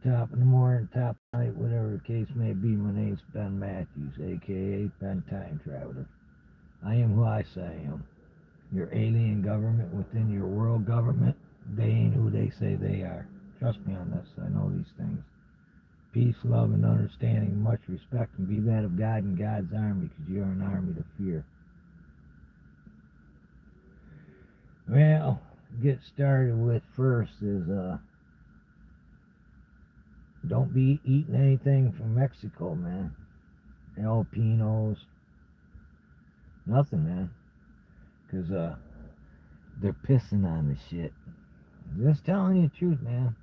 top of the morning, top of the night, whatever the case may be. My name's Ben Matthews, aka Ben Time Traveler. I am who I say I am. Your alien government within your world government, they ain't who they say they are. Trust me on this, I know these things. Peace, love, and understanding, much respect, and be that of God and God's army, because you're an army to fear. Well, get started with first is, don't be eating anything from Mexico, man. Jalapenos, nothing, man. Because, they're pissing on the shit. Just telling you the truth, man.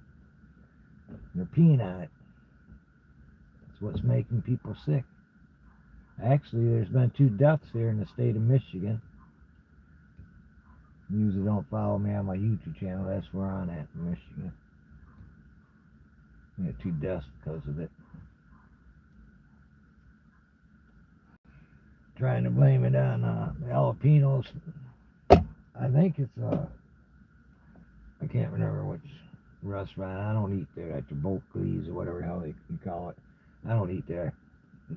They're peeing on it. That's what's making people sick. Actually, there's been 2 deaths here in the state of Michigan. You usually don't follow me on my YouTube channel. That's where I'm at in Michigan. We had 2 deaths because of it. Trying to blame it on the jalapenos. I think it's I can't remember which restaurant. I don't eat there at Chipotle or whatever the hell you call it. I don't eat there,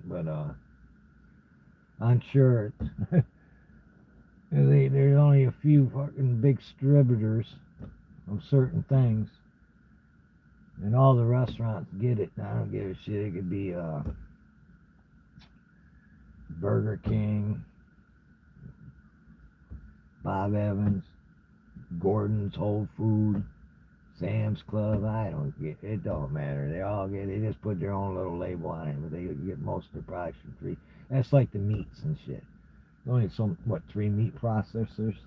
but I'm sure it's there's only a few fucking big distributors of certain things, and all the restaurants get it. I don't give a shit. It could be Burger King, Bob Evans, Gordon's, Whole Food, Sam's Club. I don't get it. Don't matter. They all get. They just put their own little label on it, but they get most of their products for free. That's like the meats and shit. Only 3 meat processors,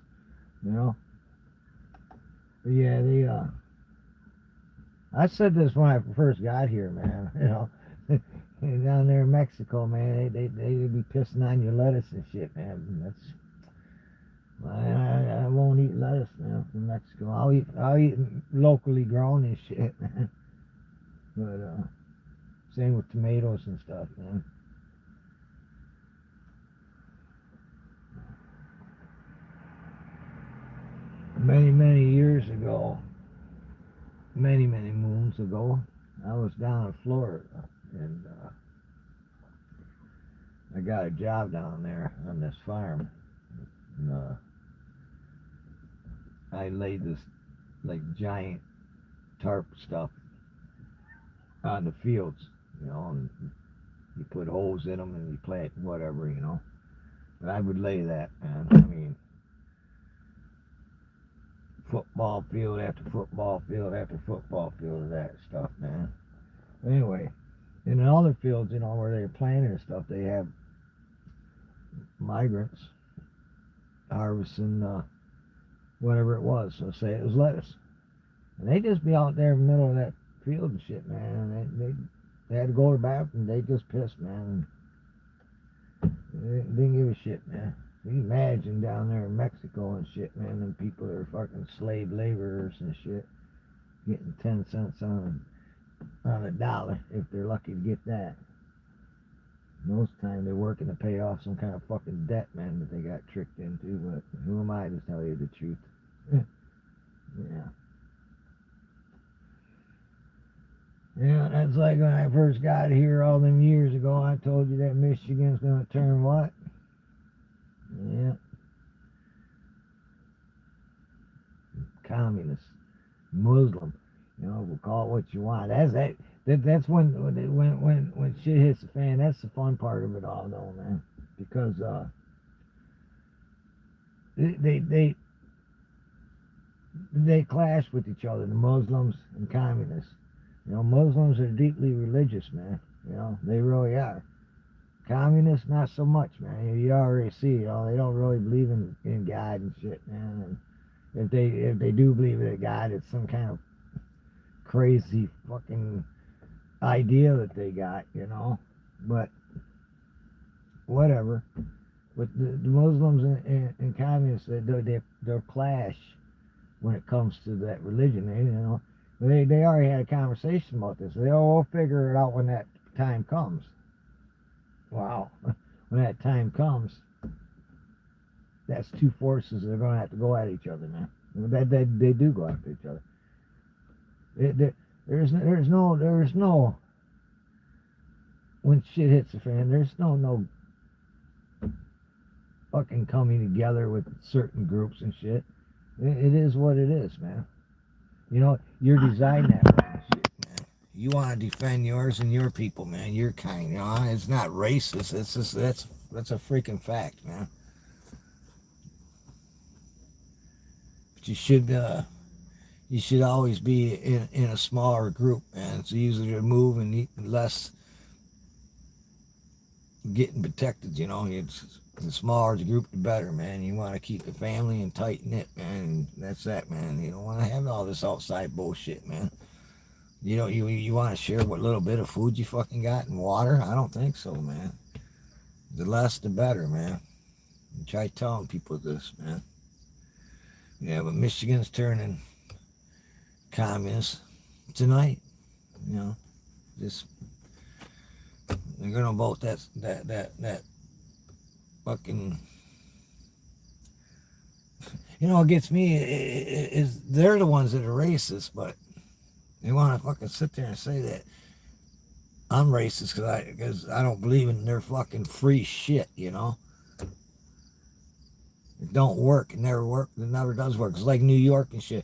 you know. But yeah, I said this when I first got here, man. You know, down there in Mexico, man, they be pissing on your lettuce and shit, man. That's I won't eat lettuce now from Mexico. I'll eat locally grown and shit, man. But same with tomatoes and stuff, man. Many years ago, many moons ago, I was down in Florida, and I got a job down there on this farm. And, I laid this like giant tarp stuff on the fields, you know, and you put holes in them and you plant whatever, you know. But I would lay that, man. I mean, football field after football field after football field of that stuff, man. Anyway, in other fields, you know, where they're planting and stuff, they have migrants harvesting whatever it was. So say it was lettuce, and they just be out there in the middle of that field and shit, man. And they had to go to the bathroom. They just pissed, man. They didn't give a shit, man. Can you imagine down there in Mexico and shit, man? Them people that are fucking slave laborers and shit, getting 10 cents on a dollar if they're lucky to get that. Most time they're working to pay off some kind of fucking debt, man, that they got tricked into. But who am I to tell you the truth? Yeah. Yeah, that's like when I first got here all them years ago. I told you that Michigan's gonna turn what? Yeah. Communist, Muslim. You know, we'll call it what you want. That's when shit hits the fan. That's the fun part of it all, though, man. Because they clash with each other, the Muslims and communists. You know, Muslims are deeply religious, man. You know, they really are. Communists, not so much, man. You already see, you know, they don't really believe in God and shit, man. And if they do believe in God, it's some kind of crazy fucking idea that they got, you know. But whatever. But the Muslims and communists, they'll clash when it comes to that religion. You know, they already had a conversation about this. We'll figure it out when that time comes. Wow, when that time comes, that's 2 forces that are going to have to go at each other, man. They do go after each other. There's no, when shit hits the fan, there's no fucking coming together with certain groups and shit. It is what it is, man. You know, you're designed that way and shit, man. You want to defend yours and your people, man. Your kind, you know. It's not racist. It's just that's a freaking fact, man. But you should always be in a smaller group, man. It's easier to move and less getting protected, you know. It's the smaller the group, the better, man. You want to keep the family and tight knit, man. And that's that, man. You don't want to have all this outside bullshit, man. You want to share what little bit of food you fucking got and water? I don't think so, man. The less, the better, man. You try telling people this, man. Yeah, but Michigan's turning communist tonight. You know, just they're gonna vote that fucking. You know, what gets me is they're the ones that are racist, but they want to fucking sit there and say that I'm racist because I don't believe in their fucking free shit. You know, it don't work. It never worked. It never does work. It's like New York and shit.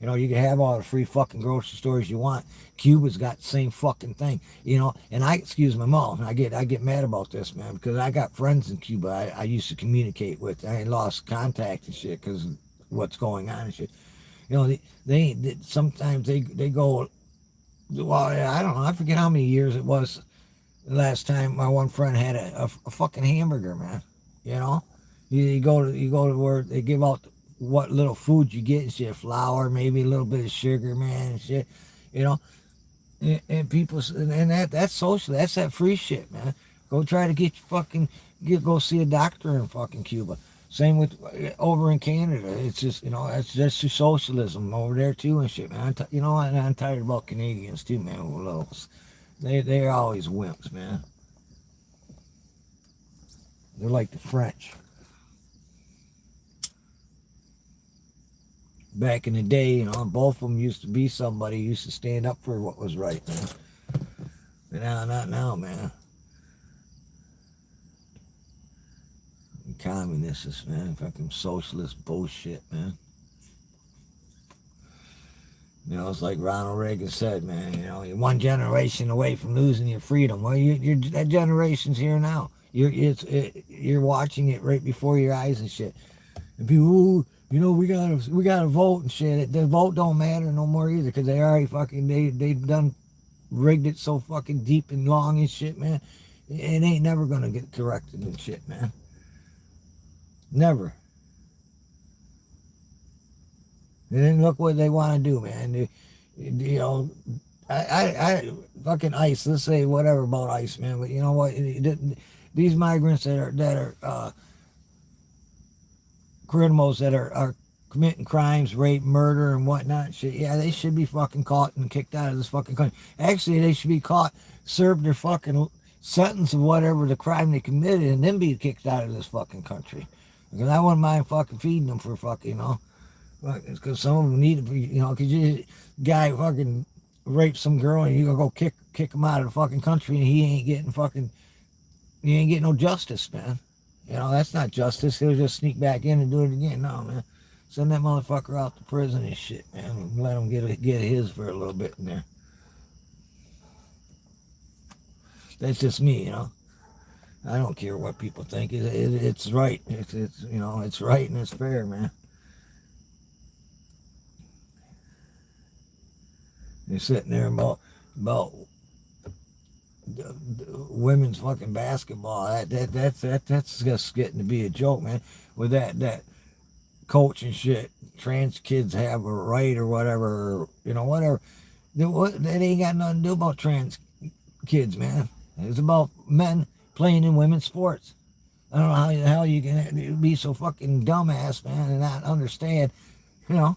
You know, you can have all the free fucking grocery stores you want. Cuba's got the same fucking thing. You know, and excuse my mom, I get mad about this, man, because I got friends in Cuba I used to communicate with. I lost contact and shit because of what's going on and shit. You know, they sometimes they go, well, I don't know, I forget how many years it was the last time my one friend had a fucking hamburger, man. You know, you go to where they give out what little food you get and shit, flour, maybe a little bit of sugar, man, and shit, you know, and people, and that's social, that's that free shit, man. Go try to get your fucking, go see a doctor in fucking Cuba. Same with over in Canada. It's just, you know, that's just your socialism over there too and shit, man. You know, and I'm tired about Canadians too, man. They're always wimps, man. They're like the French. Back in the day, you know, both of them used to be somebody who used to stand up for what was right, man. But now, not now, man. Communists, man. Fucking socialist bullshit, man. You know, it's like Ronald Reagan said, man, you know, you're one generation away from losing your freedom. Well, that generation's here now. You're watching it right before your eyes and shit. And people, ooh, you know, we gotta vote and shit. The vote don't matter no more either, because they already fucking they done rigged it so fucking deep and long and shit, man. It ain't never gonna get corrected and shit, man. Never. And then look what they want to do, man. You know, I fucking ICE. Let's say whatever about ICE, man. But you know what? These migrants that are criminals that are committing crimes, rape, murder, and whatnot, shit. Yeah, they should be fucking caught and kicked out of this fucking country. Actually, they should be caught, served their fucking sentence of whatever the crime they committed, and then be kicked out of this fucking country. Because I wouldn't mind fucking feeding them for fucking, you know. Because some of them need to be, you know, because you guy fucking raped some girl and you gonna go kick him out of the fucking country and he ain't getting no justice, man. You know, that's not justice. He'll just sneak back in and do it again. No, man. Send that motherfucker out to prison and shit, man. And let him get his for a little bit in there. That's just me, you know. I don't care what people think. It's right. It's you know, it's right and it's fair, man. They're sitting there about women's fucking basketball. That's just getting to be a joke, man. With that coach and shit, trans kids have a right or whatever, or, you know, whatever. That ain't got nothing to do about trans kids, man. It's about men playing in women's sports. I don't know how the hell you can be so fucking dumbass, man, and not understand, you know.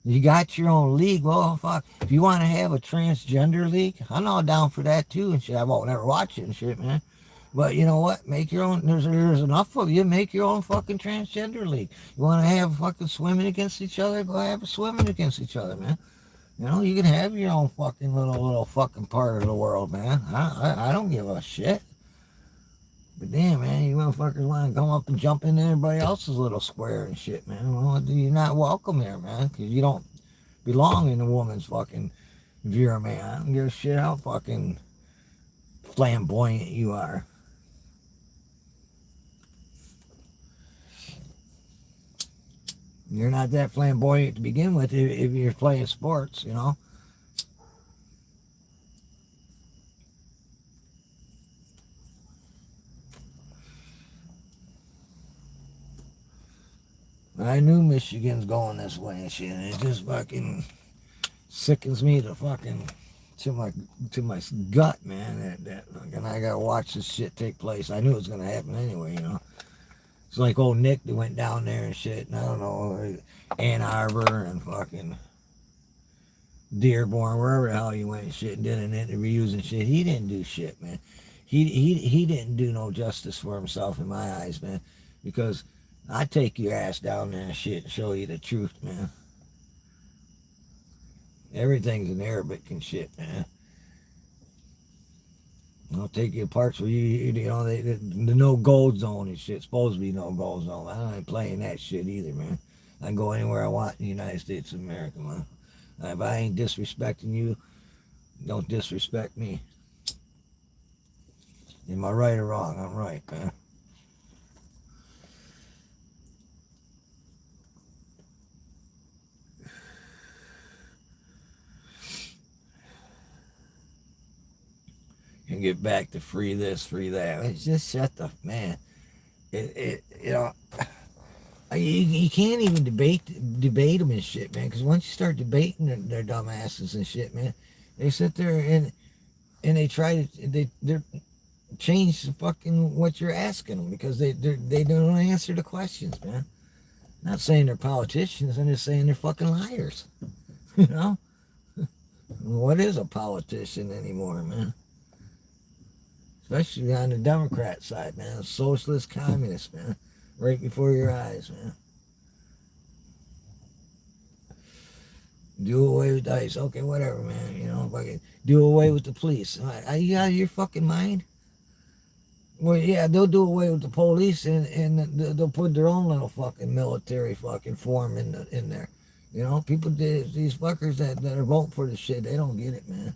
You got your own league. Well, fuck. If you want to have a transgender league, I'm all down for that too and shit. I won't never watch it and shit, man. But you know what? Make your own. There's enough of you. Make your own fucking transgender league. You want to have fucking swimming against each other? Go have a swimming against each other, man. You know, you can have your own fucking little fucking part of the world, man. I don't give a shit. But damn, man, you motherfuckers want to come up and jump in everybody else's little square and shit, man. Well, you're not welcome here, man, because you don't belong in a woman's fucking view, man. I don't give a shit how fucking flamboyant you are. You're not that flamboyant to begin with if you're playing sports, you know. I knew Michigan's going this way and shit, and it just fucking sickens me to fucking to my gut, man. That fucking I gotta watch this shit take place. I knew it was gonna happen anyway, you know. It's like old Nick that went down there and shit, and I don't know, Ann Arbor and fucking Dearborn, wherever the hell he went and shit, and did an interviews and shit. He didn't do shit, man. He didn't do no justice for himself in my eyes, man. Because I take your ass down there and shit and show you the truth, man. Everything's in Arabic and shit, man. I'll take you parts where you know, the no gold zone and shit. Supposed to be no gold zone. I ain't playing that shit either, man. I can go anywhere I want in the United States of America, man. If I ain't disrespecting you, don't disrespect me. Am I right or wrong? I'm right, man. And get back to free this, free that. It's just shut the man. You know, you can't even debate them and shit, man. Because once you start debating their dumb asses and shit, man, they sit there and they try to they change the fucking what you're asking them because they don't answer the questions, man. I'm not saying they're politicians. I'm just saying they're fucking liars. You know, what is a politician anymore, man? Especially on the Democrat side, man. Socialist, communist, man. Right before your eyes, man. Do away with ICE. Okay, whatever, man. You know, fucking do away with the police. Are you out of your fucking mind? Well, yeah, they'll do away with the police and they'll put their own little fucking military fucking form in there. You know, people, these fuckers that are voting for this shit, they don't get it, man.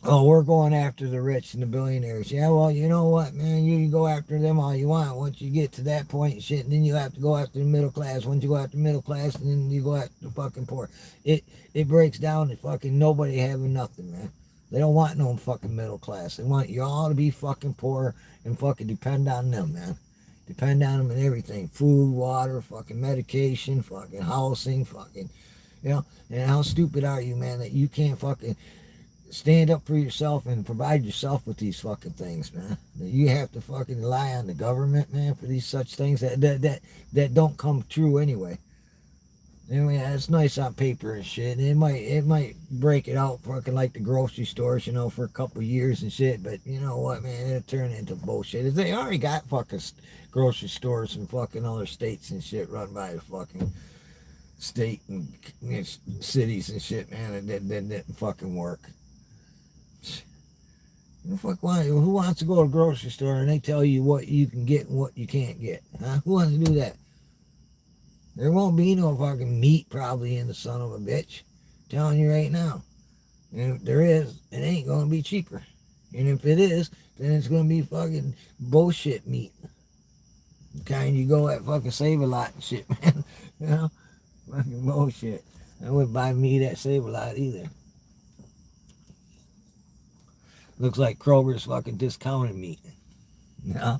Oh, we're going after the rich and the billionaires. Yeah, well, you know what, man? You can go after them all you want. Once you get to that point and shit, and then you have to go after the middle class. Once you go after the middle class, and then you go after the fucking poor. It breaks down to fucking nobody having nothing, man. They don't want no fucking middle class. They want you all to be fucking poor and fucking depend on them, man. Depend on them and everything. Food, water, fucking medication, fucking housing, fucking, you know. And how stupid are you, man, that you can't fucking stand up for yourself and provide yourself with these fucking things, man. You have to fucking rely on the government, man, for these such things that don't come true anyway. Anyway, it's nice on paper and shit. It might break it out fucking like the grocery stores, you know, for a couple of years and shit. But you know what, man? It'll turn into bullshit. They already got fucking grocery stores in fucking other states and shit run by the fucking state and cities and shit, man. That didn't fucking work. Who wants to go to a grocery store and they tell you what you can get and what you can't get? Huh? Who wants to do that? There won't be no fucking meat probably in the son of a bitch. I'm telling you right now. And if there is, it ain't going to be cheaper. And if it is, then it's going to be fucking bullshit meat. The kind you go at fucking Save-A-Lot and shit, man. You know? Fucking bullshit. I wouldn't buy meat at Save-A-Lot either. Looks like Kroger's fucking discounted meat. You know?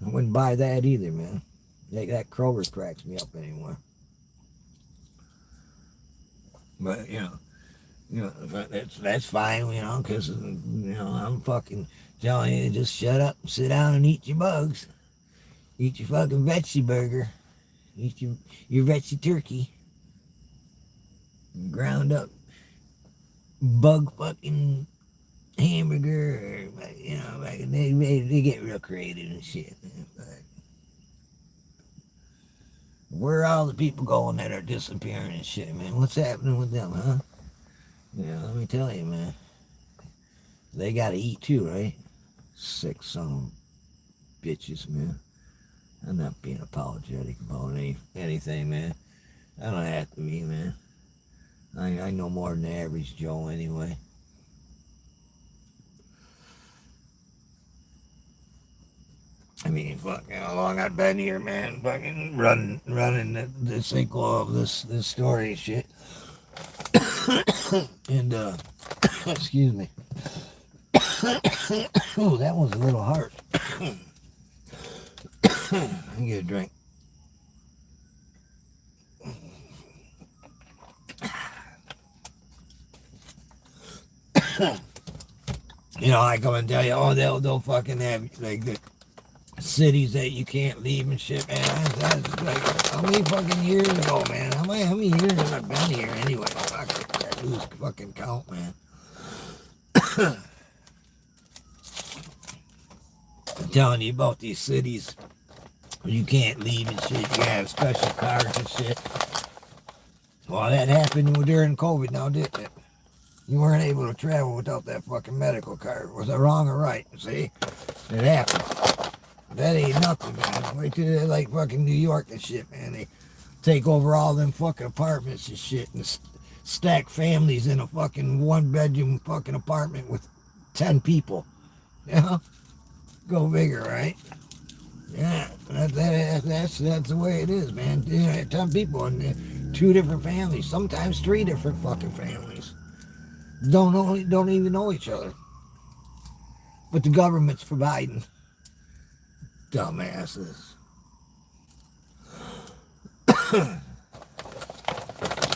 I wouldn't buy that either, man. That Kroger cracks me up anymore. But, you know, that's fine, you know, because, you know, I'm fucking telling you to just shut up, sit down and eat your bugs. Eat your fucking veggie burger. Eat your veggie turkey. Ground up bug fucking hamburger, or, you know, they get real creative and shit, man. But Where are all the people going that are disappearing and shit, man? What's happening with them, huh? Yeah, let me tell you, man. They gotta eat too, right? Sick son of bitches, man. I'm not being apologetic about anything, man. I don't have to be, man. I know more than the average Joe anyway. I mean, fuck, how long I've been here, man? Fucking running the sequel of this story and shit. And, excuse me. Oh, that was a little harsh. Let me get a drink. You know, I come and tell you, oh, they'll fucking have, like, the cities that you can't leave and shit, man. That's like, how many fucking years ago, man? How many years have I been here anyway? Fuck it, I lose fucking count, man. I'm telling you about these cities where you can't leave and shit. You have special cards and shit. Well, that happened during COVID now, didn't it? You weren't able to travel without that fucking medical card. Was I wrong or right? See? It happened. That ain't nothing, man. Wait till they like fucking New York and shit, man. They take over all them fucking apartments and shit and stack families in a fucking one-bedroom fucking apartment with 10 people. You know? Go bigger, right? Yeah, that's the way it is, man. You know, 10 people and 2 different families, sometimes 3 different fucking families. Don't even know each other. But the government's providing. Dumbasses.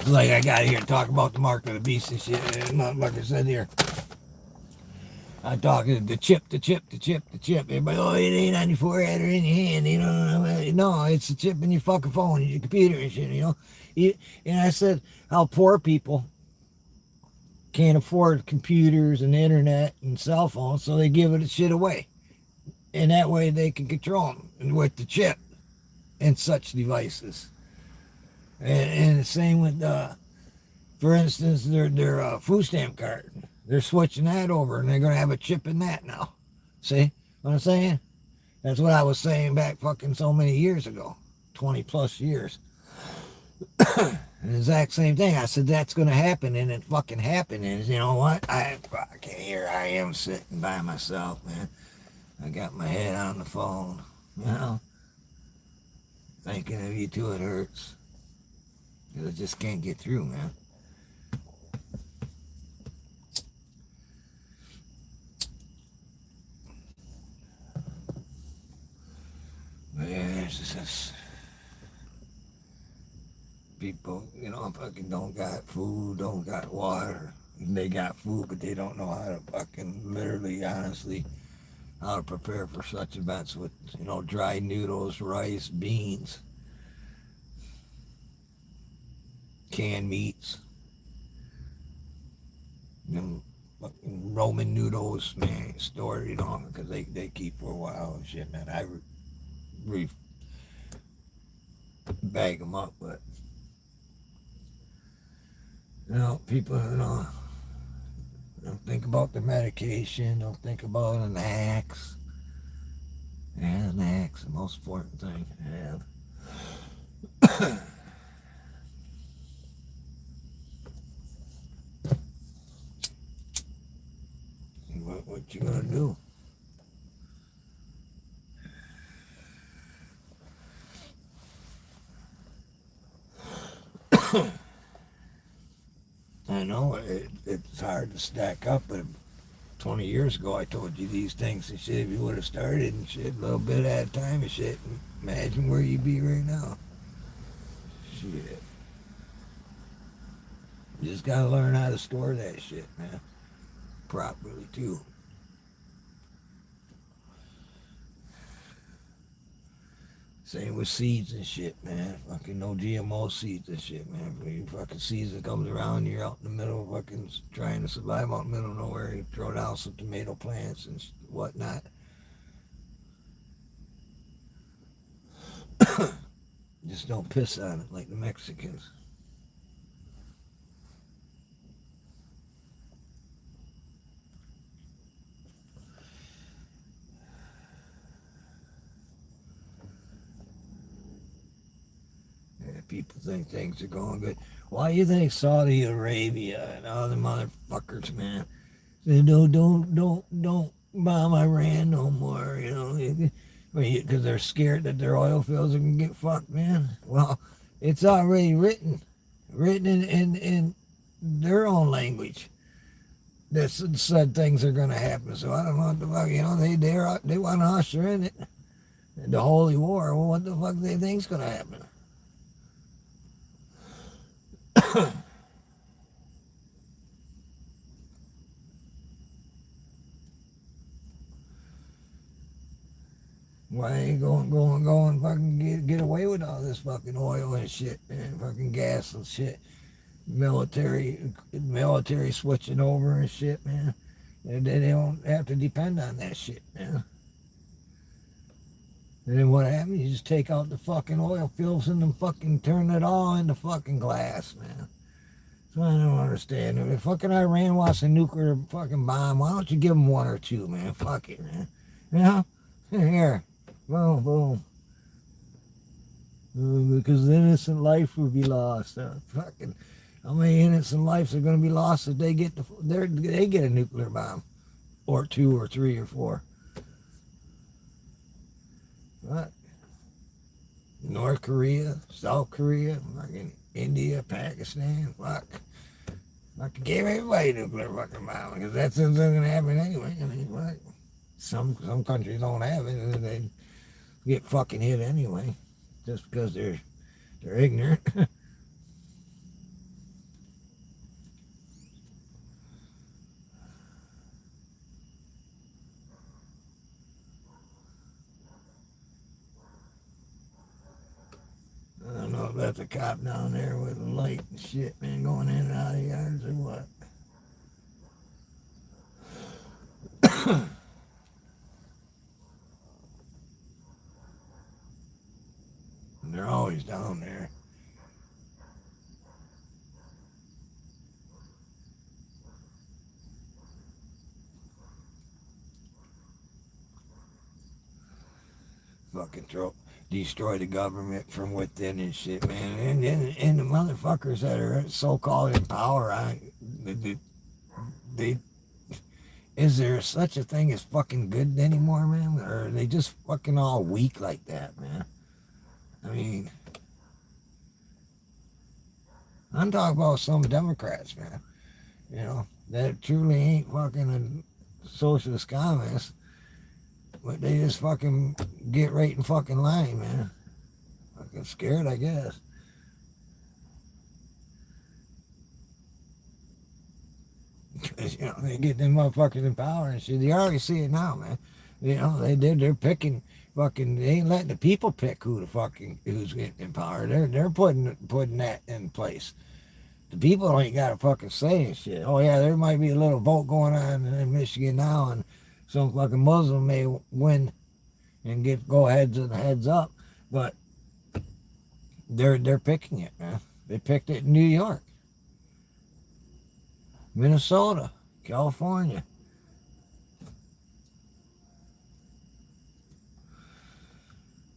Like I got here to talk about the mark of the beast and shit. Motherfucker said here. I'm talking the chip. Everybody, oh, it ain't on your forehead or in your hand, you know. No, it's a chip in your fucking phone, your computer and shit, you know. And I said how poor people can't afford computers and internet and cell phones, so they give it shit away. And that way they can control them with the chip and such devices. And the same with, for instance, their food stamp card. They're switching that over, and they're going to have a chip in that now. See what I'm saying? That's what I was saying back fucking so many years ago. 20 plus years. The exact same thing. I said that's going to happen, and it fucking happened. And you know what? Here I am sitting by myself, man. I got my head on the phone, you know, thinking of you till it hurts. I just can't get through, man. But yeah, it's just people, you know, fucking don't got food, don't got water. They got food, but they don't know how to fucking literally, honestly, how to prepare for such events with, you know, dry noodles, rice, beans, canned meats, you know, fucking Roman noodles, man, stored, you know, because they keep for a while and shit, man. I bag them up, but, you know, people, you know, don't think about the medication, don't think about an axe. Yeah, an axe, the most important thing to have. What you gonna do? I know it's hard to stack up, but 20 years ago I told you these things and shit. If you would have started and shit, a little bit at a time and shit, imagine where you'd be right now. Shit. You just gotta learn how to store that shit, man. Properly, too. Same with seeds and shit, man. Fucking no GMO seeds and shit, man. When you fucking season comes around, you're out in the middle of fucking trying to survive out in the middle of nowhere. You throw down some tomato plants and whatnot. just don't piss on it like the Mexicans. Yeah, people think things are going good. Why do you think Saudi Arabia and all the motherfuckers, man, they don't bomb Iran no more, you know, because they're scared that their oil fields are gonna get fucked, man. Well, it's already written in their own language that said things are gonna happen. So I don't know what the fuck, you know, they want to usher in it, the holy war. Well, what the fuck do they think's gonna happen? Why ain't going fucking get away with all this fucking oil and shit and fucking gas and shit? Military switching over and shit, man. They don't have to depend on that shit, man. And then what happens? You just take out the fucking oil fields and then fucking turn it all into fucking glass, man. So I don't understand. If fucking Iran wants a nuclear fucking bomb, why don't you give them one or two, man? Fuck it, man. You know? Here. Boom, boom. Because innocent life would be lost. Fucking, how many innocent lives are going to be lost if they get they get a nuclear bomb, or two, or three, or four? What? North Korea, South Korea, fucking India, Pakistan, fuck. Fucking gave everybody a nuclear fucking bomb because that's what's going to happen anyway. I mean, what? Some countries don't have it, and they get fucking hit anyway, just because they're ignorant. I don't know if that's a cop down there with a light and shit, man, going in and out of yards or what. They're always down there. Fucking destroy the government from within and shit, man. And the motherfuckers that are so-called in power, they is there such a thing as fucking good anymore, man? Or are they just fucking all weak like that, man? I mean, I'm talking about some Democrats, man. You know, that truly ain't fucking a socialist communist, but they just fucking get right in fucking line, man. Fucking scared, I guess. Because, you know, they get them motherfuckers in power and shit. You already see it now, man. You know, they're picking fucking, they ain't letting the people pick who's getting in power. They're putting that in place. The people ain't got a fucking say in shit. Oh yeah, there might be a little vote going on in Michigan now, and some fucking Muslim may win and go heads up, but they're picking it, man. They picked it in New York, Minnesota, California.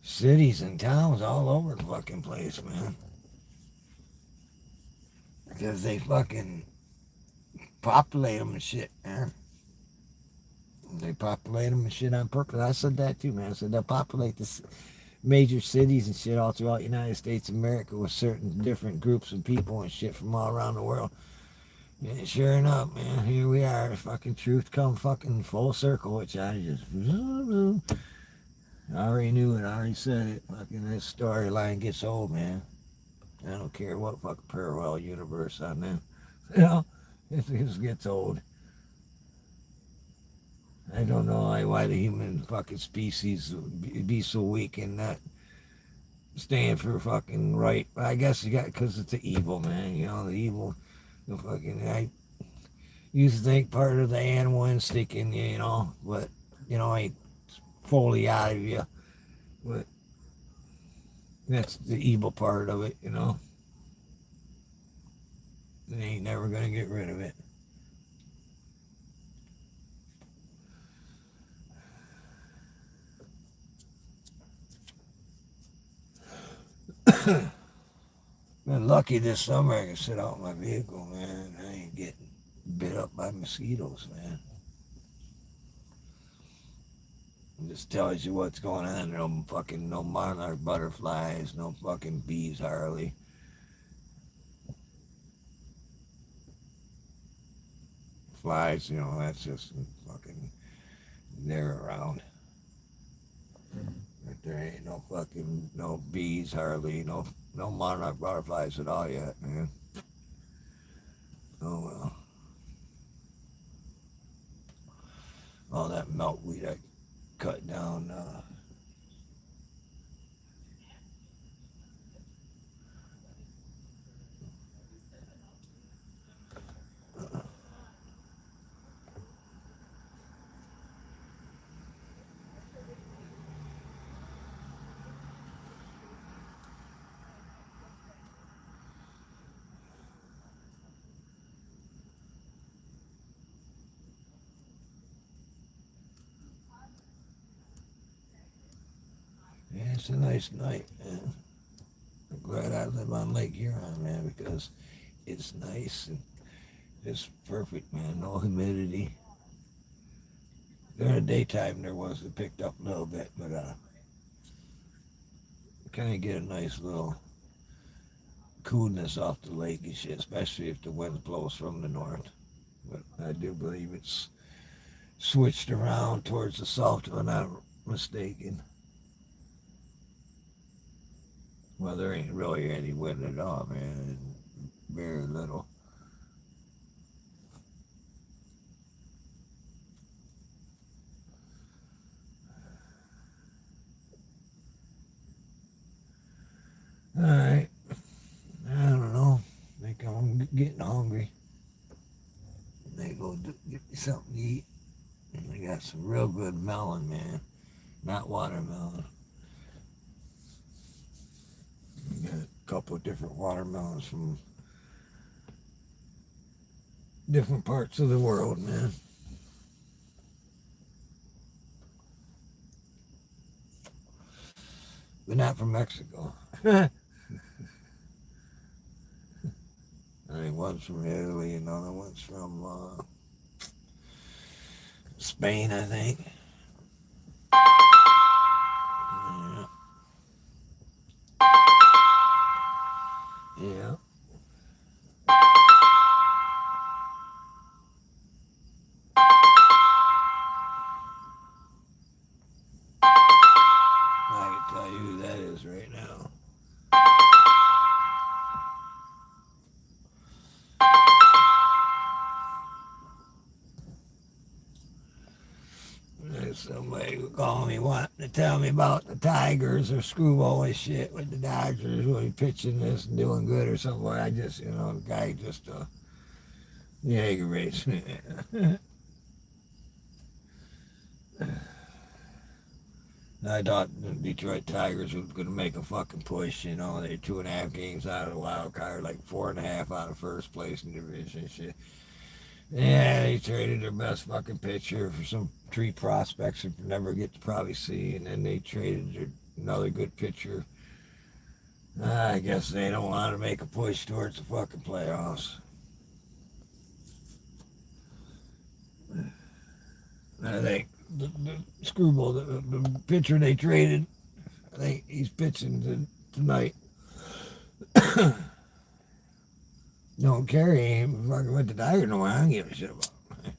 Cities and towns all over the fucking place, man. Because they fucking populate them and shit, man. They populate them and shit on purpose. I said that too, man. I said they'll populate the major cities and shit all throughout the United States of America with certain different groups of people and shit from all around the world. And sure enough, man, here we are. Fucking truth come fucking full circle, which I just... I already knew it. I already said it. Fucking this storyline gets old, man. I don't care what fucking parallel universe I'm in. You know, it just gets old. I don't know why the human fucking species be so weak and not stand for fucking right. I guess you got, because it's the evil, man. You know, the evil, the fucking, I used to think part of the animal instinct in you, you know, but, you know, ain't fully out of you. But That's the evil part of it, you know. They ain't never gonna get rid of it. Been lucky this summer I can sit out in my vehicle, man. I ain't getting bit up by mosquitoes, man. It just tells you what's going on. No monarch butterflies, no fucking bees hardly. Flies, that's just fucking, they're around. But there ain't no bees hardly, no monarch butterflies at all yet, man. Oh well. All that milkweed I cut down. Yeah, it's a nice night, man. I'm glad I live on Lake Huron, man, because it's nice and it's perfect, man. No humidity. During the daytime, it picked up a little bit, but kind of get a nice little coolness off the lake and shit, especially if the wind blows from the north. But I do believe it's switched around towards the south, if I'm not mistaken. Well, there ain't really any wind at all, man. Very little. All right. I don't know. I think I'm getting hungry. They go get me something to eat. And I got some real good melon, man. Not watermelon. I got a couple of different watermelons from different parts of the world, man. But not from Mexico. I think one's from Italy, another one's from Spain, I think. Yeah. Yeah. I can tell you who that is right now. There's somebody calling me wanting to tell me about the Tigers or Screwball and shit with the Dodgers really pitching this and doing good or something. I just, the guy just he aggravates me. I thought the Detroit Tigers was going to make a fucking push. They're 2.5 games out of the wild card, like 4.5 out of first place in the division and shit. Yeah, they traded their best fucking pitcher for some tree prospects we never get to probably see, and then they traded another good pitcher. I guess they don't want to make a push towards the fucking playoffs. I think the Screwball, the pitcher they traded, I think he's pitching tonight. Don't care. He ain't fucking with the Tigers no more. I don't give a shit about him.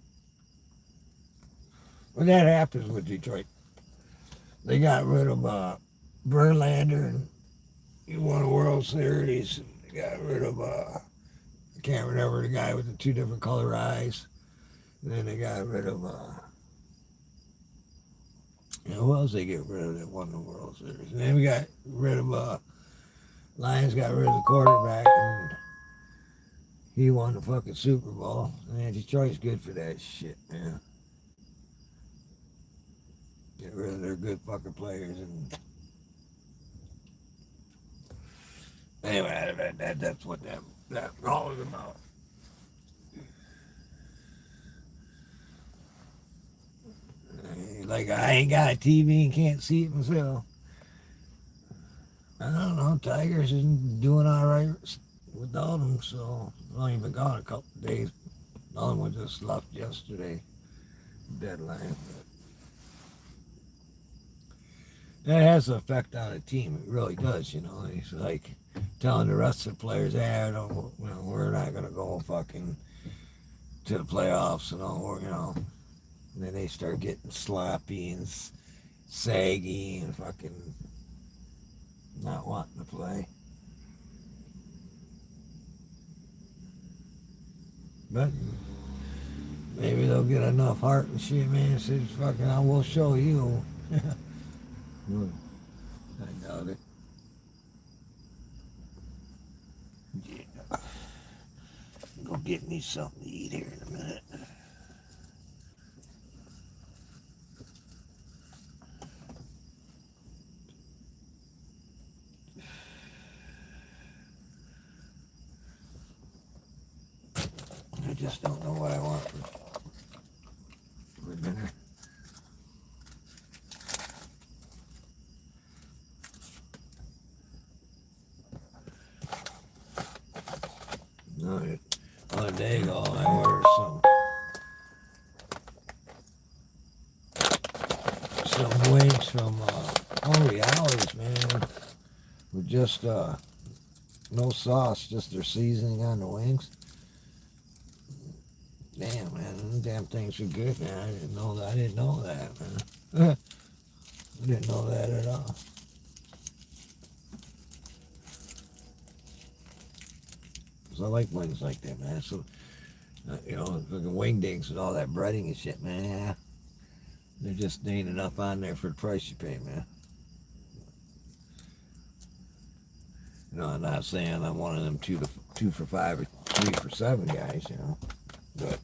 But that happens with Detroit. They got rid of Verlander and he won a World Series. They got rid of I can't remember the guy with the two different color eyes. And then they got rid of who else they get rid of that won the World Series? And then we got rid of Lions got rid of the quarterback and he won the fucking Super Bowl. Man, Detroit's good for that shit, man. Get rid of their good fucking players and Anyway, that's what that all is about. Like I ain't got a TV and can't see it myself. I don't know. Tigers isn't doing all right without them, so I've only been gone a couple of days. The other one just left yesterday, deadline. That has an effect on the team. It really does, you know. It's like telling the rest of the players, "Hey, we're not gonna go fucking to the playoffs," and all, you know. And then they start getting sloppy and saggy and fucking not wanting to play. But maybe they'll get enough heart and shit, man. Says fucking, I will show you. I doubt it. Yeah. Go get me something to eat here in a minute. I just don't know what I want for dinner. No, one day ago I ordered some wings from Realities, man, with just no sauce, just their seasoning on the wings. Damn, man, them damn things are good, man. I didn't know that. I didn't know that, man. I didn't know that at all. So I like wings like that, man. So, you know, fucking wing dings and all that breading and shit, man. Yeah, there just ain't enough on there for the price you pay, man. You know, I'm not saying I'm one of them two for $5 or 3 for $7 guys, you know, but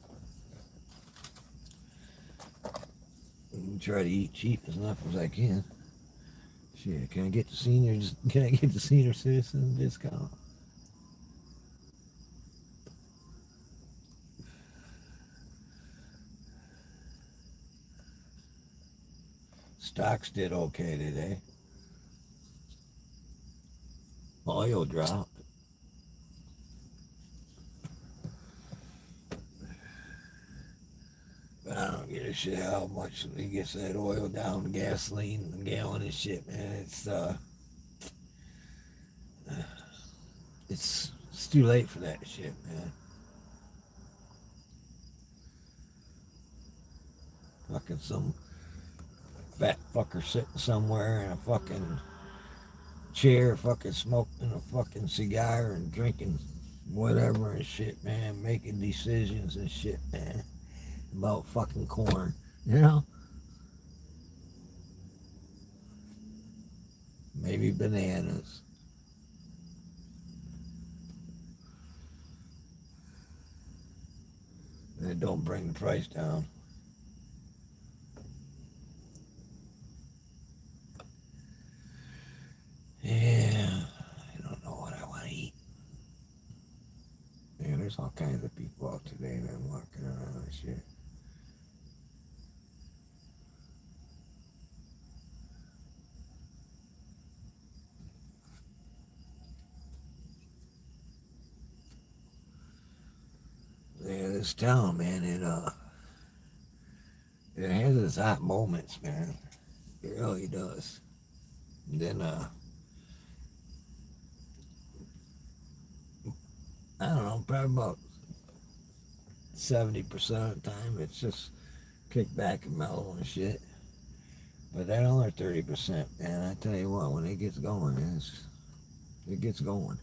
I try to eat cheap as enough as I can. Shit, can I get the senior citizen discount? Stocks did okay today. Oil dropped. But I don't give a shit how much he gets that oil down, gasoline, a gallon and shit, man. It's too late for that shit, man. Fucking some fat fucker sitting somewhere in a fucking chair, fucking smoking a fucking cigar and drinking whatever and shit, man, making decisions and shit, man, about fucking corn, you know? Maybe bananas. And it don't bring the price down. Yeah, I don't know what I want to eat. Yeah, there's all kinds of people out today that are walking around and shit. Yeah, this town, man, it has its hot moments, man. It really does. And then I don't know, probably about 70% of the time it's just kick back and mellow and shit. But that other 30%, man, I tell you what, when it gets going, it gets going.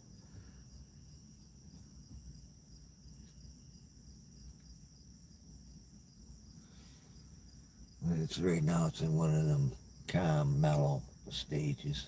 It's right now, it's in one of them calm, mellow stages.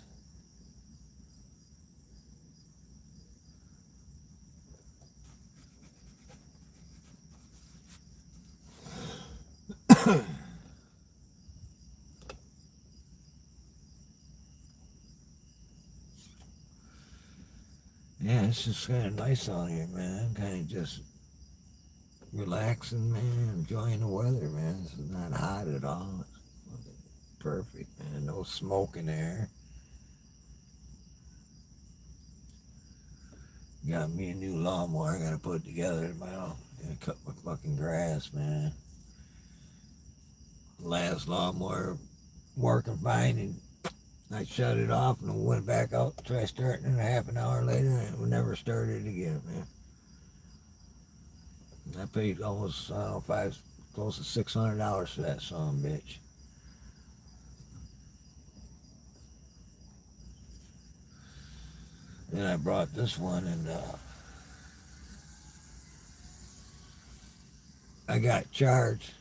Yeah, it's just kind of nice out here, man. Kind of just relaxing, man. Enjoying the weather, man. It's not hot at all. It's perfect, man. No smoke in the air. Got me a new lawnmower I gotta put together tomorrow. Gotta cut my fucking grass, man. Last lawnmower working fine, and I shut it off and went back out to try starting it. A half an hour later, and it never started again, man. I paid almost, I don't know, close to $600 for that son of a bitch. Then I brought this one, and I got charged.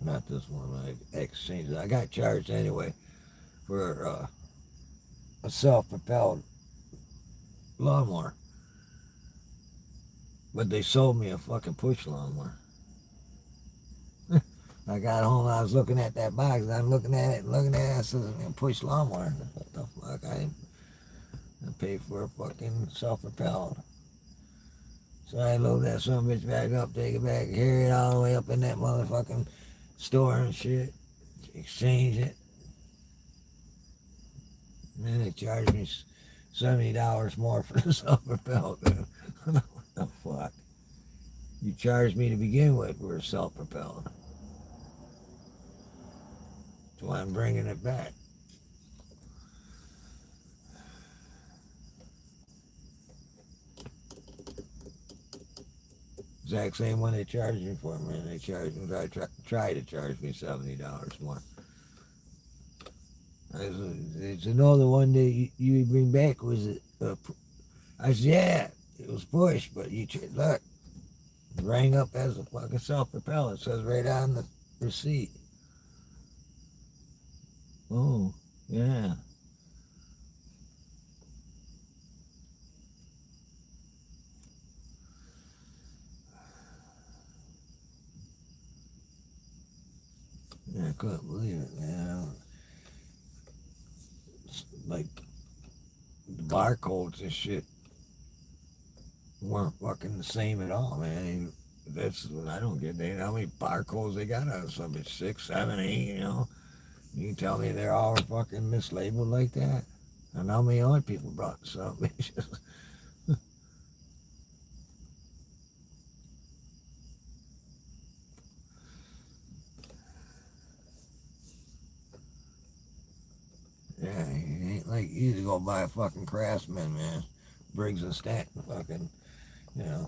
Not this one, I exchanged it. I got charged anyway for a self-propelled lawnmower. But they sold me a fucking push lawnmower. I got home, I was looking at that box, and I'm looking at it, I said, push lawnmower. What the fuck? I paid for a fucking self-propelled. So I load that son of a bitch back up, take it back, carry it all the way up in that motherfucking store and shit, exchange it. And then they charged me $70 more for the self-propelled. What the fuck? You charged me to begin with for a self-propelled. That's why I'm bringing it back. Exact same one they charged me for, man. They charged me, try to charge me $70 more. It's another one that you bring back. Was it? I said, yeah, it was push, but look, it rang up as a fucking self-propelled. It says right on the receipt. Oh, yeah. Yeah, I couldn't believe it, man. Like, the barcodes and shit weren't fucking the same at all, man. That's what I don't get. They know how many barcodes they got on something, 6, 7, 8, you know? You tell me they're all fucking mislabeled like that? And how many other people brought some bitches? Yeah, it ain't like you to go buy a fucking Craftsman, man. Briggs and Stanton, fucking, you know,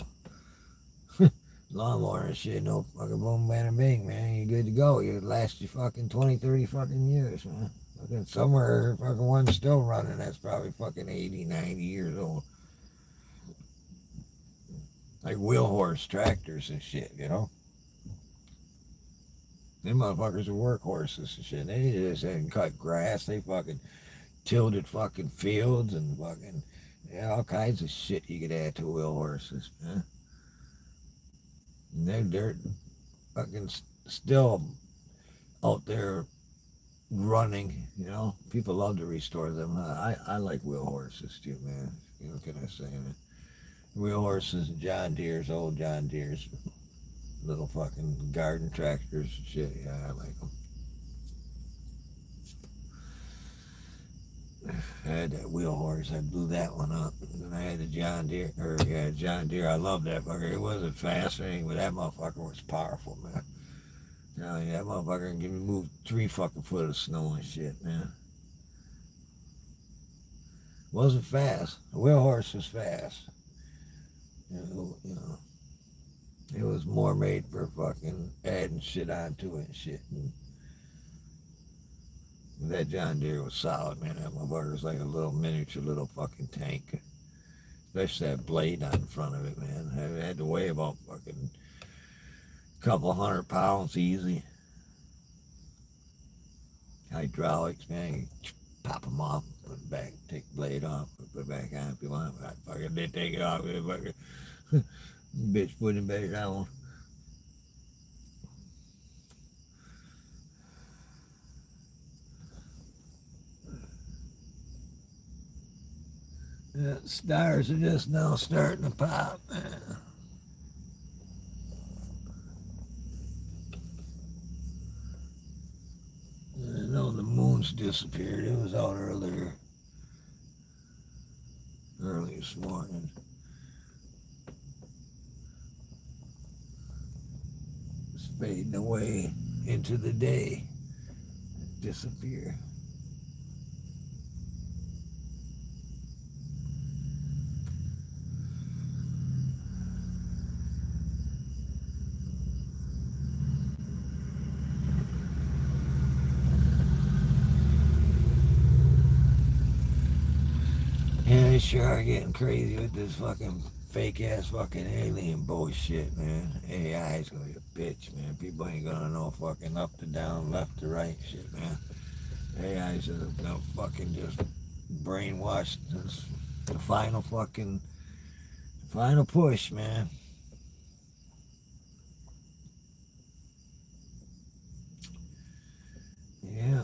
lawnmower and shit, no fucking boom, bada, bing, man. You good to go. You last you fucking 20, 30 fucking years, man. Fucking somewhere, fucking one's still running. That's probably fucking 80, 90 years old. Like wheel horse tractors and shit, you know. Them motherfuckers are workhorses and shit. They just didn't cut grass. They fucking tilted fucking fields and fucking, yeah, all kinds of shit you could add to wheel horses, man. And they're fucking still out there running, you know. People love to restore them. I like wheel horses too, man. You know, what can I say, man? Wheel horses and John Deere's, old John Deere's, little fucking garden tractors and shit. Yeah, I like them. I had that wheel horse. I blew that one up. And I had the John Deere, John Deere. I love that fucker. It wasn't fast or anything, but that motherfucker was powerful, man. Telling you, that motherfucker can move 3 fucking foot of snow and shit, man. Wasn't fast. The wheel horse was fast. You know, it was more made for fucking adding shit onto it and shit. And that John Deere was solid, man. That motherfucker was like a little miniature little fucking tank. Especially that blade on the front of it, man. It had to weigh about fucking couple 100 pounds easy. Hydraulics, man. You pop them off, put it back, take the blade off, put it back on if you want. But I fucking did take it off. Fucking bitch put it back on. The stars are just now starting to pop, man. I know the moon's disappeared. It was out early this morning. It's fading away into the day. Disappear. Yeah, they sure are getting crazy with this fucking fake ass fucking alien bullshit, man. AI is gonna be a bitch, man. People ain't gonna know fucking up to down, left to right shit, man. AI is gonna fucking just brainwash this, the final push, man. Yeah,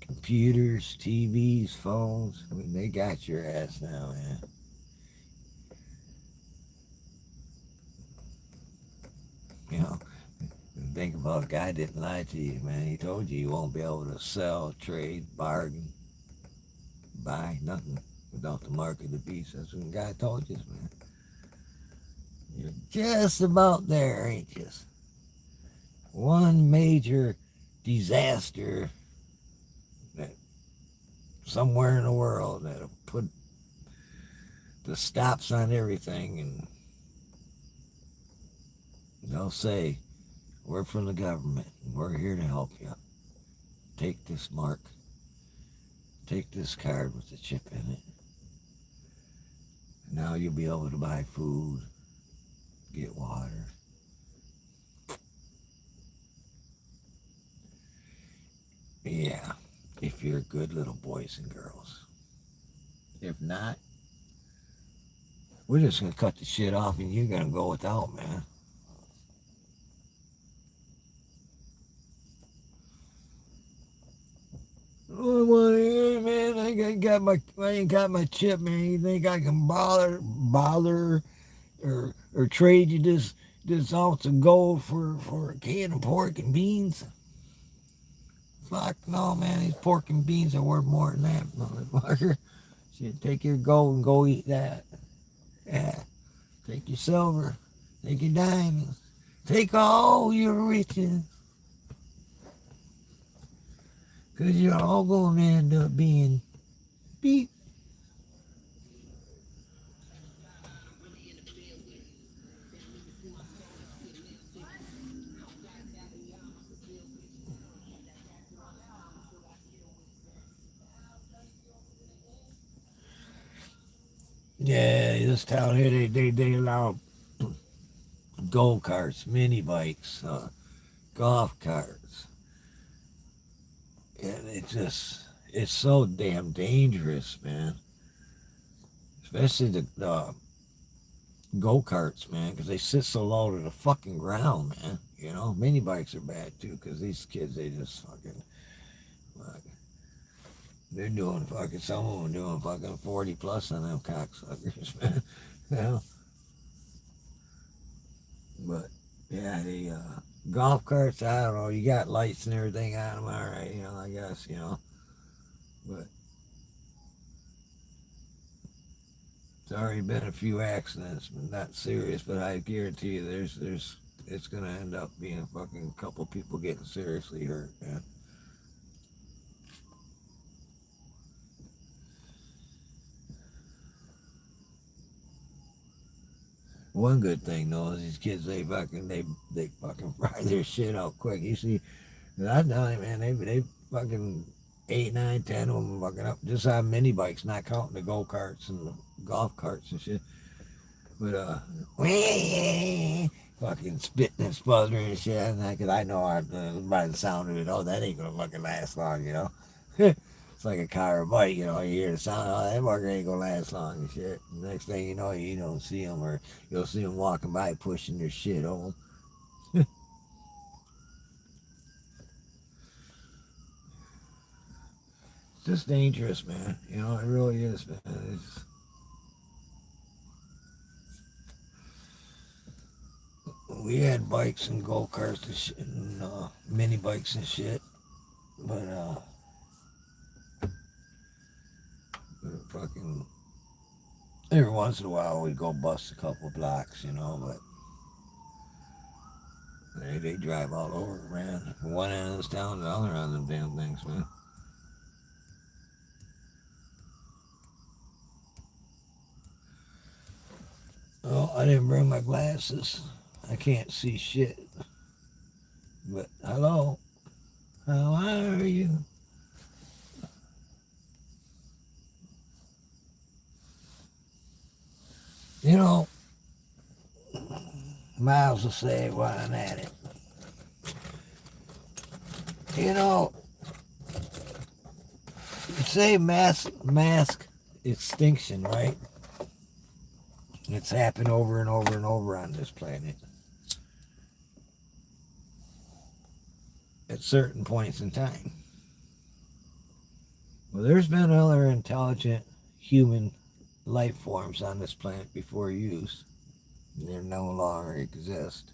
computers, TVs, phones. I mean, they got your ass now, man. You know, think about a guy didn't lie to you, man. He told you won't be able to sell, trade, bargain, buy nothing without the mark of the beast. That's what the guy told you, man. You're just about there, ain't you? One major disaster that somewhere in the world that'll put the stops on everything, and they'll say, we're from the government. We're here to help you. Take this mark. Take this card with the chip in it. Now you'll be able to buy food, get water. Yeah, if you're good little boys and girls. If not, we're just going to cut the shit off and you're going to go without, man. Oh, well, yeah, man, I ain't got my chip, man. You think I can bother or trade you this ounce of gold for a can of pork and beans? Fuck no, man. These pork and beans are worth more than that, motherfucker. Shit, take your gold and go eat that. Yeah. Take your silver. Take your diamonds. Take all your riches. Because you're all going to end up being beep. Yeah, this town here, they allow go karts, mini bikes, golf carts. And it's so damn dangerous, man. Especially the go karts, man, because they sit so low to the fucking ground, man. You know, mini bikes are bad too, because these kids, they just fuck, they're doing fucking, some of them doing fucking 40 plus on them cocksuckers, man. You know? But, yeah, the golf carts, I don't know, you got lights and everything on them, all right, you know, I guess, you know. But it's already been a few accidents, not serious, but I guarantee you it's gonna end up being a fucking couple people getting seriously hurt, man. One good thing though is these kids they fucking fry their shit out quick. You see, I know, man, they fucking 8, 9, 10 of them fucking up just on mini bikes, not counting the go karts and the golf carts and shit. But fucking spitting and sputtering and shit, and because I know by the sound of it, oh, that ain't gonna fucking last long, you know. It's like a car or bike, you know. You hear the sound, oh, that fucker ain't gonna last long and shit. Next thing you know, you don't see them, or you'll see them walking by pushing their shit home. It's just dangerous, man. You know, it really is, man. we had bikes and go-karts and, shit, and mini bikes and shit. But, fucking, every once in a while we'd go bust a couple blocks, you know, but they drive all over, man. From one end of this town to the other on them damn things, man. Oh, I didn't bring my glasses. I can't see shit. But hello, how are you? You know, Miles will say while I'm at it. You know, you say mass extinction, right? It's happened over and over and over on this planet. At certain points in time. Well, there's been other intelligent human life forms on this planet before used. They no longer exist.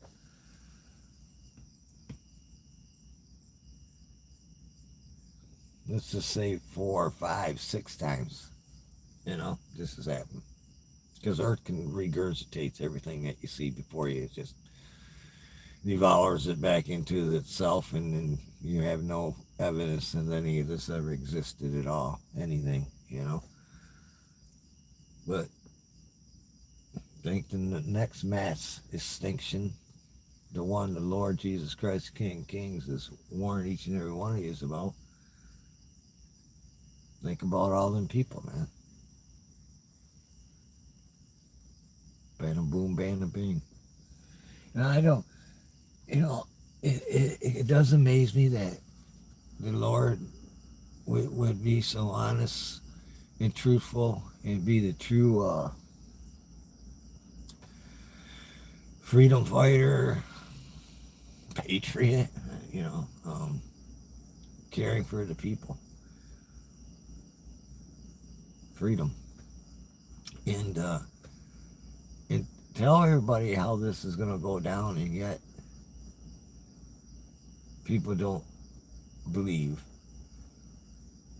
Let's just say 4, 5, 6 times. You know, this has happened. Because Earth can regurgitate everything that you see before you. It just devours it back into itself, and then you have no evidence that any of this ever existed at all. Anything, you know. But I think the next mass extinction, the one the Lord Jesus Christ, King of Kings, has warned each and every one of you about. Think about all them people, man. Bada boom, bada bing. And I don't, you know, it does amaze me that the Lord would be so honest and truthful and be the true freedom fighter, patriot, you know, caring for the people. Freedom. And tell everybody how this is going to go down, and yet people don't believe.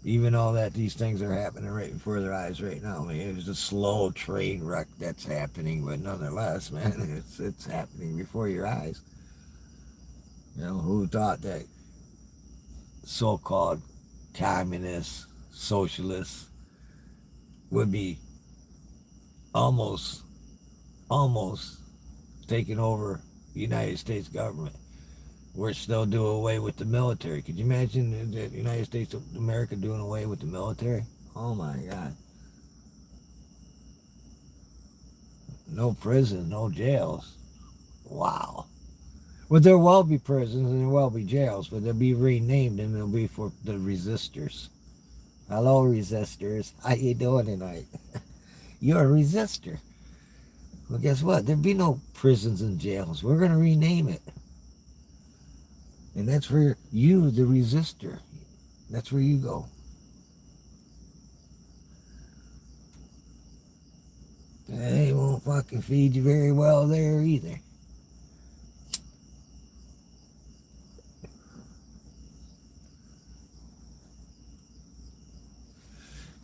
Even though that these things are happening right before their eyes right now. I mean, it's a slow train wreck that's happening, but nonetheless, man, it's happening before your eyes. You know, who thought that so-called communists, socialists would be almost taking over the United States government? We're still doing away with the military. Could you imagine the United States of America doing away with the military? Oh my God. No prisons, no jails. Wow. Well, there will be prisons and there will be jails, but they'll be renamed and they'll be for the resistors. Hello, resistors. How you doing tonight? You're a resistor. Well, guess what? There'll be no prisons and jails. We're going to rename it. And that's for you, the resistor. That's where you go. They won't fucking feed you very well there either.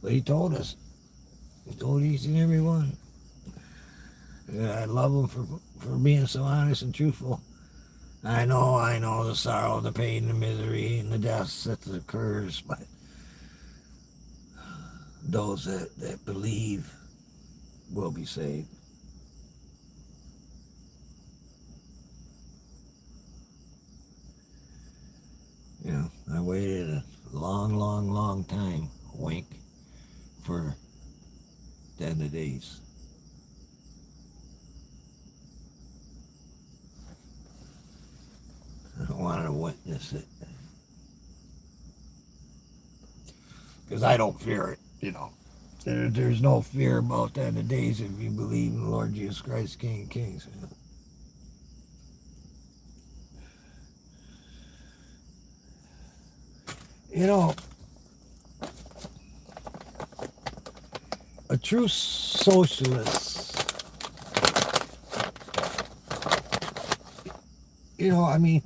But he told us. He told each and every one. I love him for being so honest and truthful. I know the sorrow, the pain, the misery, and the deaths that occurs, but those that believe will be saved. You know, I waited a long time, wink, for the end of days. I don't want to witness it. Because I don't fear it, you know. There's no fear about that in the days if you believe in the Lord Jesus Christ, King of Kings. You know, a true socialist You know, I mean,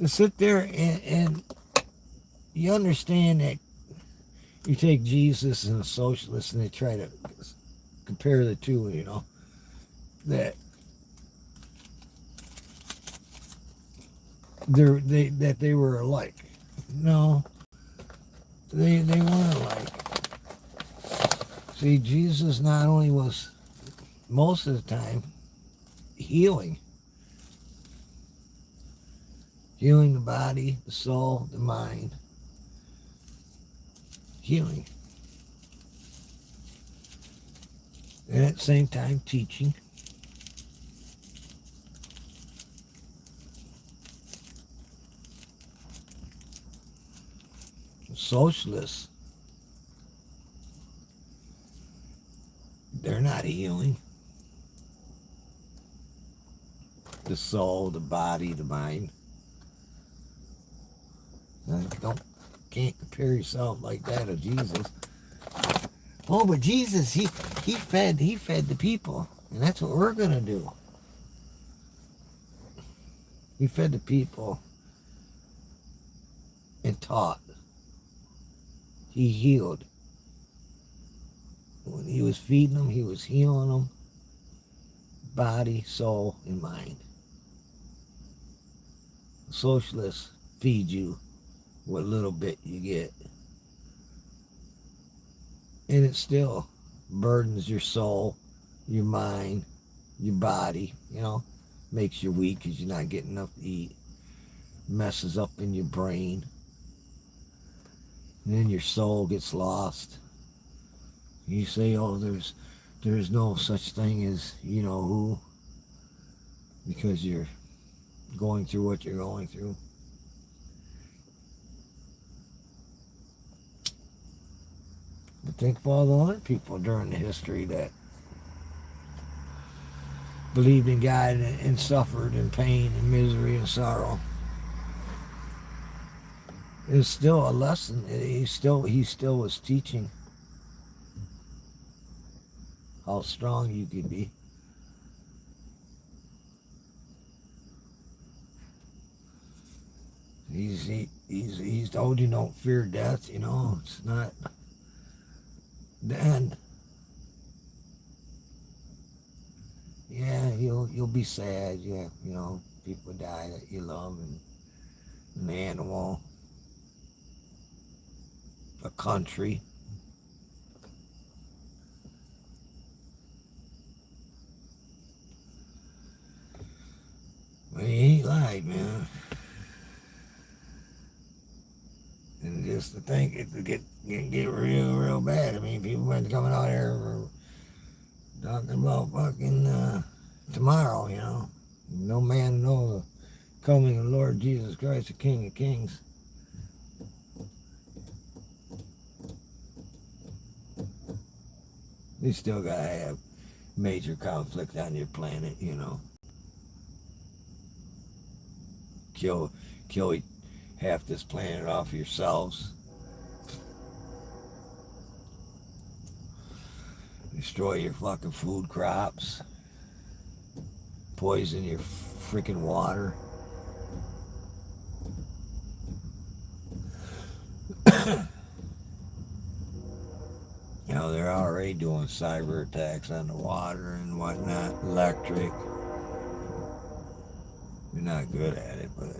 to sit there and you understand that you take Jesus and a socialist and they try to compare the two, you know, that they were alike. No, they weren't alike. See, Jesus not only was most of the time healing the body, the soul, the mind, healing, and at the same time teaching. Socialists, they're not healing the soul, the body, the mind. Can't compare yourself like that to Jesus. Oh, but Jesus, he fed the people, and that's what we're gonna do. He fed the people and taught. He healed. When he was feeding them, he was healing them, body, soul, and mind. Socialists feed you what little bit you get, and it still burdens your soul, your mind, your body, you know, makes you weak because you're not getting enough to eat, messes up in your brain, and then your soul gets lost. You say, oh, there's no such thing as you know who, because you're going through what you're going through. But think of all the other people during the history that believed in God and suffered in pain and misery and sorrow. It's still a lesson. He still was teaching how strong you could be. He's told you don't fear death. You know, it's not the end. Yeah, you'll be sad. Yeah, you know, people die that you love, and an animal, a country. But he ain't lied, man. And just to think it could get real bad. I mean, people went coming out here talking about fucking tomorrow, you know. No man knows the coming of the Lord Jesus Christ, the King of Kings. You still gotta have major conflict on your planet, you know. Kill half this planet off yourselves. Destroy your fucking food crops. Poison your freaking water. You know, they're already doing cyber attacks on the water and whatnot, electric. We're not good at it, but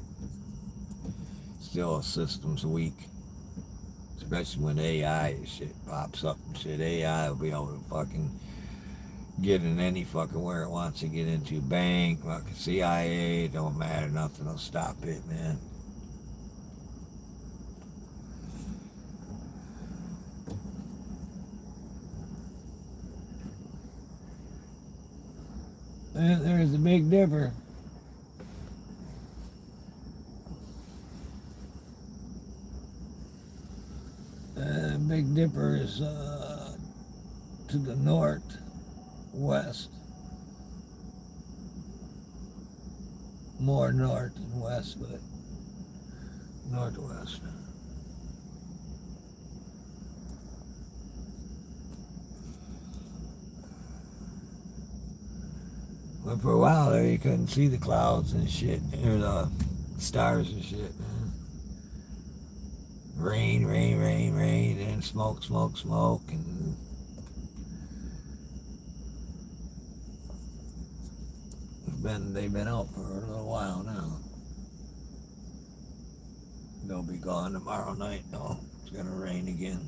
still the system's weak. Especially when AI shit pops up and shit. AI will be able to fucking get in any fucking where it wants to get into. Bank, fucking CIA, don't matter, nothing will stop it, man. There's a big difference. Big Dipper is to the northwest. More north than west, but northwest. But for a while there, you couldn't see the clouds and shit, or the stars and shit, man. Rain, rain, rain, rain, and smoke, smoke, smoke, and they've been out for a little while now. They'll be gone tomorrow night, though. It's gonna rain again.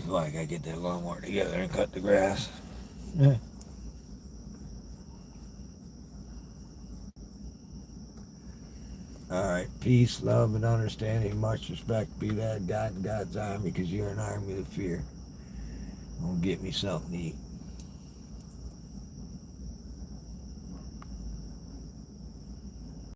So I gotta get that lawnmower together and cut the grass. Yeah. Alright, peace, love, and understanding. Much respect be that God and God's army, because you're an army of fear. I'm gonna get me something to eat.